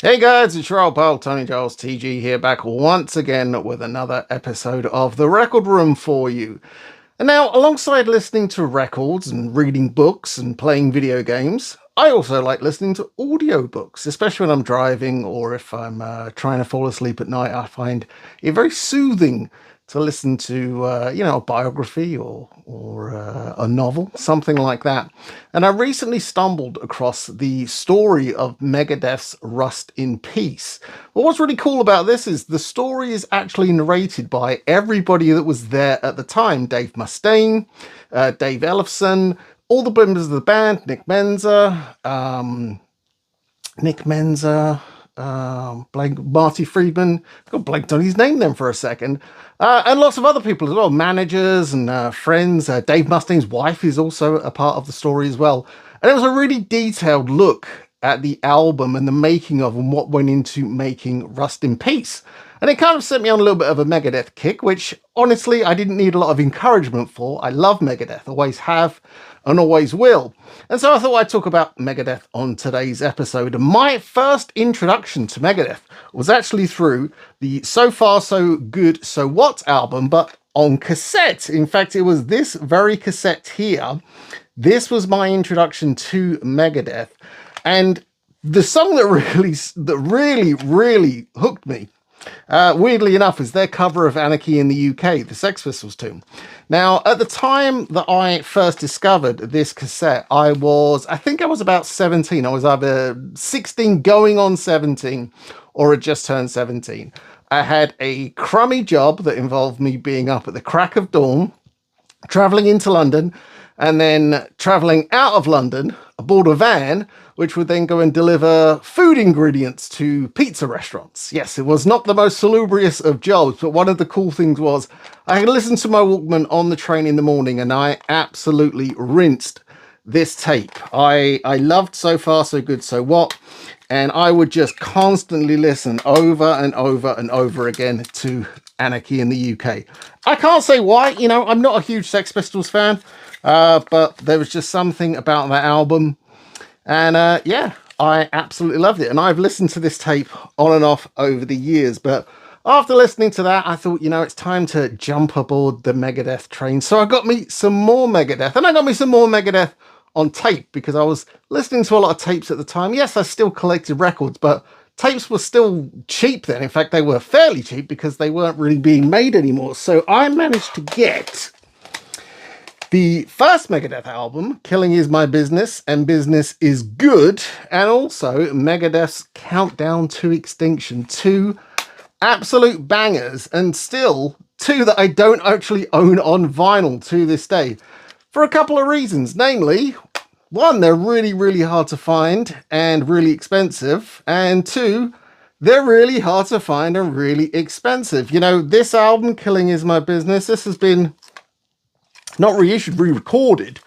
Hey guys, it's your old pal Tony Giles TG here, back once again with another episode of The Record Room for you. And now, alongside listening to records and reading books and playing video games, I also like listening to audiobooks, especially when I'm driving or if I'm trying to fall asleep at night. I find it very soothing to listen to, a biography or a novel, something like that. And I recently stumbled across the story of Megadeth's Rust in Peace. But what's really cool about this is the story is actually narrated by everybody that was there at the time. Dave Mustaine, Dave Ellefson, all the members of the band, Marty Friedman. I got blanked on his name then for a second. And lots of other people as well, managers and friends. Dave Mustaine's wife is also a part of the story as well. And it was a really detailed look at the album and the making of and what went into making Rust in Peace. And it kind of set me on a little bit of a Megadeth kick, which honestly I didn't need a lot of encouragement for. I love Megadeth, always have and always will. And so I thought I'd talk about Megadeth on today's episode. My first introduction to Megadeth was actually through the So Far So Good So What album, but on cassette. In fact, it was this very cassette here. This was my introduction to Megadeth. And the song that really hooked me, weirdly enough, is their cover of Anarchy in the UK, the Sex Pistols tune. Now, at the time that I first discovered this cassette, I think I was about 17. I was either 16 going on 17 or had just turned 17. I had a crummy job that involved me being up at the crack of dawn, traveling into London, and then traveling out of London aboard a van, which would then go and deliver food ingredients to pizza restaurants. Yes, it was not the most salubrious of jobs, but one of the cool things was I could listen to my Walkman on the train in the morning, and I absolutely rinsed this tape. I loved So Far So Good So What, and I would just constantly listen over and over and over again to Anarchy in the UK. I can't say why, I'm not a huge Sex Pistols fan, but there was just something about that album. And I absolutely loved it. And I've listened to this tape on and off over the years. But after listening to that, I thought, it's time to jump aboard the Megadeth train. So I got me some more Megadeth. And I got me some more Megadeth on tape because I was listening to a lot of tapes at the time. Yes, I still collected records, but tapes were still cheap then. In fact, they were fairly cheap because they weren't really being made anymore. So I managed to get the first Megadeth album, Killing Is My Business and Business Is Good, and also Megadeth's Countdown to Extinction. Two absolute bangers, and still two that I don't actually own on vinyl to this day, for a couple of reasons. Namely, one, they're really hard to find and really expensive, and two, they're really hard to find and really expensive. This album, Killing Is My Business, this has been not reissued, re-recorded.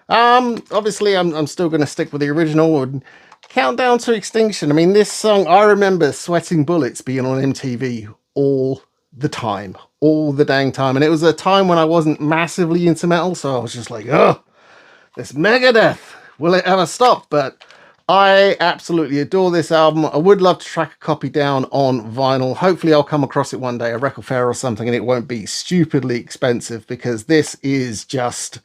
Obviously, I'm still going to stick with the original. And Countdown to Extinction. I mean, this song, I remember Sweating Bullets being on MTV all the time, all the dang time. And it was a time when I wasn't massively into metal, so I was just like, oh, this Megadeth, will it ever stop? But I absolutely adore this album. I would love to track a copy down on vinyl. Hopefully I'll come across it one day, a record fair or something, and it won't be stupidly expensive, because this is just,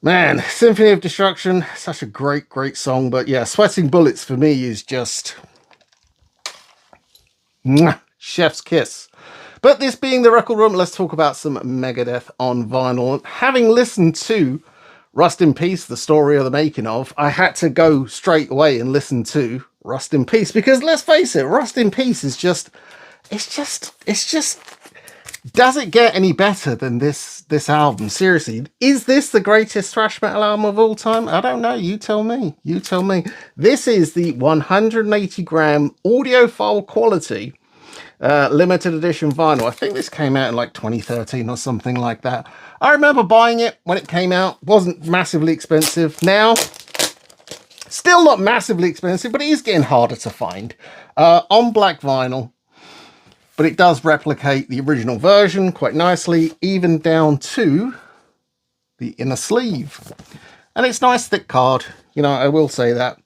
man, Symphony of Destruction, such a great song. But yeah, Sweating Bullets for me is just chef's kiss. But this being the record room, let's talk about some Megadeth on vinyl. Having listened to Rust in Peace, the story of the making of, I had to go straight away and listen to Rust in Peace, because let's face it, Rust in Peace is just, does it get any better than this album? Seriously, is this the greatest thrash metal album of all time? I don't know. You tell me. This is the 180 gram audiophile quality limited edition vinyl. I think this came out in like 2013 or something like that. I remember buying it when it came out. Wasn't massively expensive. Now, still not massively expensive, but it is getting harder to find on black vinyl. But it does replicate the original version quite nicely, even down to the inner sleeve. And it's nice thick card, I will say that.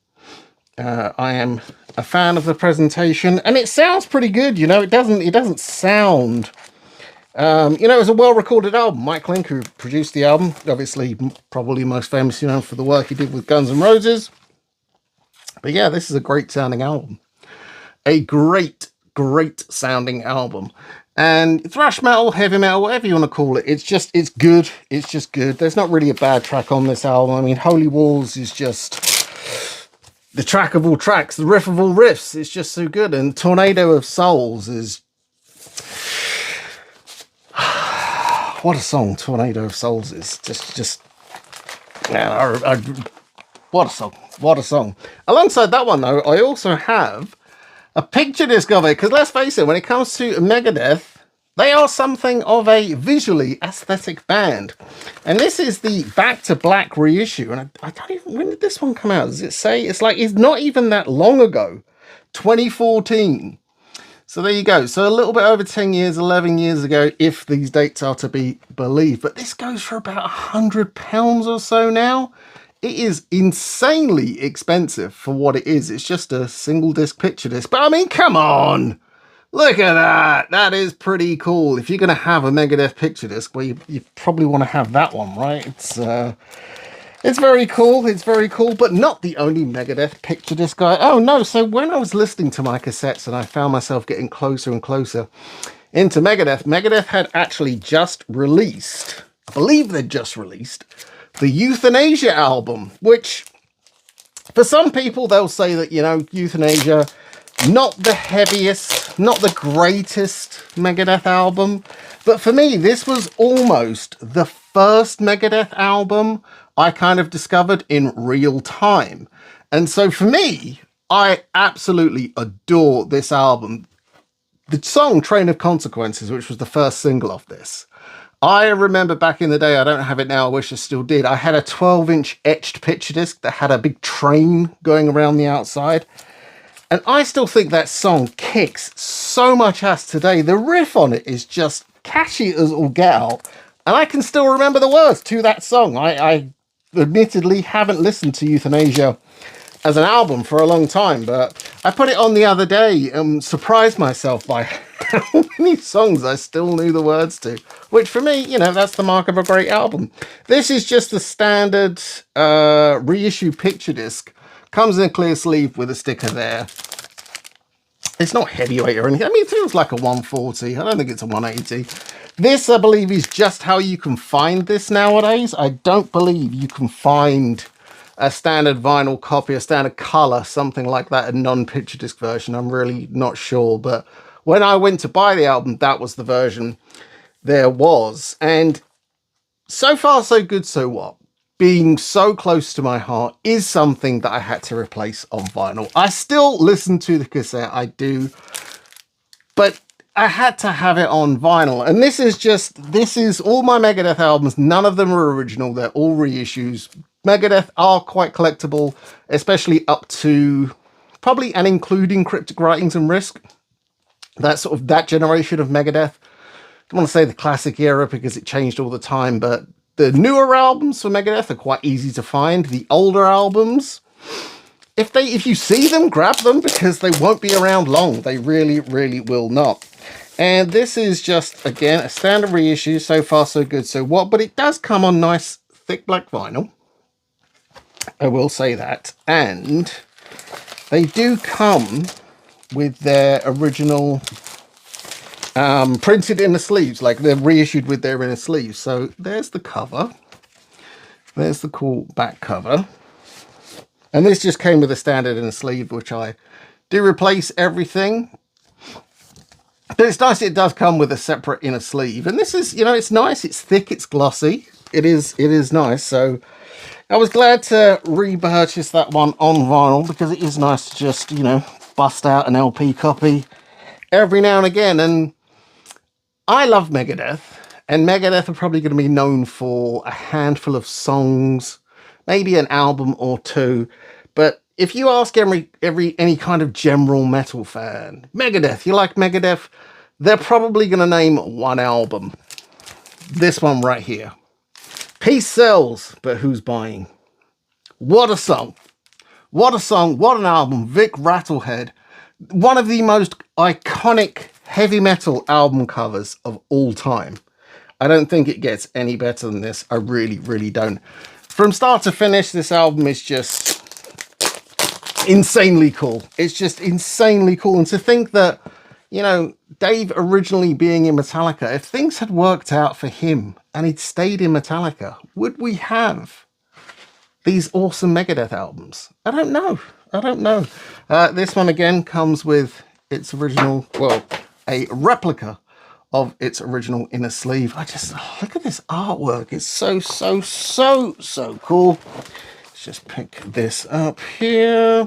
I am a fan of the presentation, and it sounds pretty good. You know, it doesn't sound. You know, it was a well-recorded album. Mike Link, who produced the album, obviously probably most famously known for the work he did with Guns N' Roses. But yeah, this is a great sounding album. A great sounding album. And thrash metal, heavy metal, whatever you want to call it, it's good. It's just good. There's not really a bad track on this album. I mean, Holy Walls is just the track of all tracks, the riff of all riffs. It's just so good. And Tornado of Souls is... what a song Tornado of Souls is. What a song. Alongside that one, though, I also have a picture disc of it, because let's face it, when it comes to Megadeth, they are something of a visually aesthetic band. And this is the Back to Black reissue. And I don't even... when did this one come out? Does it say? It's not even that long ago. 2014. So there you go. So a little bit over 10 years, 11 years ago, if these dates are to be believed. But this goes for about £100 or so now. It is insanely expensive for what it is. It's just a single disc picture disc. But I mean, come on. Look at that. That is pretty cool. If you're going to have a Megadeth picture disc, well, you probably want to have that one, right? It's very cool. It's very cool, but not the only Megadeth picture disc guy. Oh, no. So when I was listening to my cassettes and I found myself getting closer and closer into Megadeth, Megadeth had actually just released, I believe they'd just released, the Euthanasia album, which for some people, they'll say that, you know, Euthanasia, not the heaviest, not the greatest Megadeth album. But for me, this was almost the first Megadeth album I kind of discovered in real time. And so for me, I absolutely adore this album. The song Train of Consequences, which was the first single of this, I remember back in the day, I don't have it now, I wish I still did, I had a 12-inch etched picture disc that had a big train going around the outside. And I still think that song kicks so much ass today. The riff on it is just catchy as all get out. And I can still remember the words to that song. I admittedly haven't listened to Euthanasia as an album for a long time, but I put it on the other day and surprised myself by how many songs I still knew the words to, which for me, you know, that's the mark of a great album. This is just the standard reissue picture disc. Comes in a clear sleeve with a sticker there. It's not heavyweight or anything. I mean, it feels like a 140. I don't think it's a 180. This, I believe, is just how you can find this nowadays. I don't believe you can find a standard vinyl copy, a standard color, something like that, a non-picture disc version. I'm really not sure. But when I went to buy the album, that was the version there was. And so far, so good, so what? Being so close to my heart is something that I had to replace on vinyl. I still listen to the cassette, I do, but I had to have it on vinyl. And this is all my Megadeth albums. None of them are original. They're all reissues. Megadeth are quite collectible, especially up to probably and including Cryptic Writings and Risk. That sort of that generation of Megadeth. I don't want to say the classic era because it changed all the time, but the newer albums for Megadeth are quite easy to find. The older albums, if you see them, grab them because they won't be around long. They really, really will not. And this is just, again, a standard reissue. So far, so good, so what? But it does come on nice, thick black vinyl. I will say that. And they do come with their original printed in the sleeves, like they're reissued with their inner sleeves. So there's the cover. There's the cool back cover. And this just came with a standard inner sleeve, which I do replace everything. But it's nice it does come with a separate inner sleeve. And this is, you know, it's nice, it's thick, it's glossy. It is nice. So I was glad to repurchase that one on vinyl because it is nice to just, you know, bust out an LP copy every now and again. And I love Megadeth, and Megadeth are probably going to be known for a handful of songs, maybe an album or two. But if you ask any kind of general metal fan, Megadeth, you like Megadeth, they're probably going to name one album. This one right here. Peace sells, but who's buying? What a song. What a song, what an album. Vic Rattlehead, one of the most iconic heavy metal album covers of all time. I don't think it gets any better than this. I really, really don't. From start to finish, this album is just insanely cool. It's just insanely cool. And to think that, you know, Dave originally being in Metallica, if things had worked out for him and he'd stayed in Metallica, would we have these awesome Megadeth albums? I don't know. I don't know. This one again comes with its original, well, a replica of its original inner sleeve. I just look at this artwork. It's so cool. Let's just pick this up here.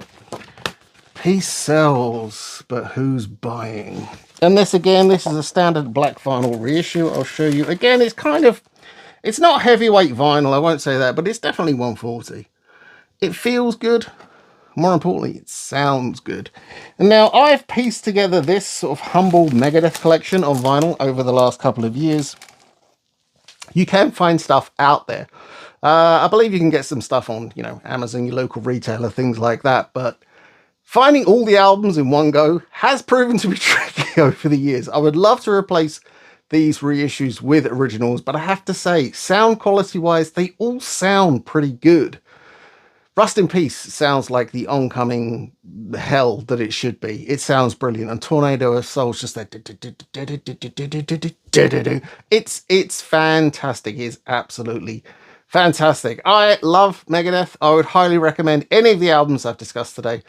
Peace sells, but who's buying? And this again, this is a standard black vinyl reissue. I'll show you again. It's kind of, it's not heavyweight vinyl, I won't say that, but it's definitely 140. It feels good. More importantly, it sounds good. And now I've pieced together this sort of humble Megadeth collection on vinyl over the last couple of years. You can find stuff out there. I believe you can get some stuff on, you know, Amazon, your local retailer, things like that. But finding all the albums in one go has proven to be tricky over the years. I would love to replace these reissues with originals, but I have to say, sound quality wise, they all sound pretty good. Rust in Peace sounds like the oncoming hell that it should be. It sounds brilliant. And Tornado of Souls just that. It's fantastic. It's absolutely fantastic. I love Megadeth. I would highly recommend any of the albums I've discussed today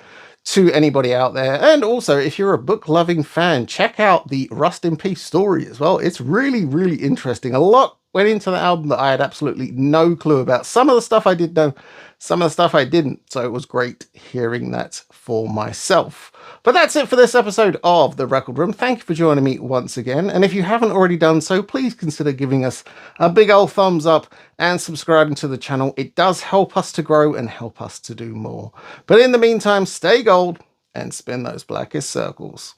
to anybody out there. And also, if you're a book-loving fan, check out the Rust in Peace story as well. It's really, really interesting. A lot went into the album that I had absolutely no clue about. Some of the stuff I did know, some of the stuff I didn't. So it was great hearing that for myself. But that's it for this episode of The Record Room. Thank you for joining me once again. And if you haven't already done so, please consider giving us a big old thumbs up and subscribing to the channel. It does help us to grow and help us to do more. But in the meantime, stay gold and spin those blackest circles.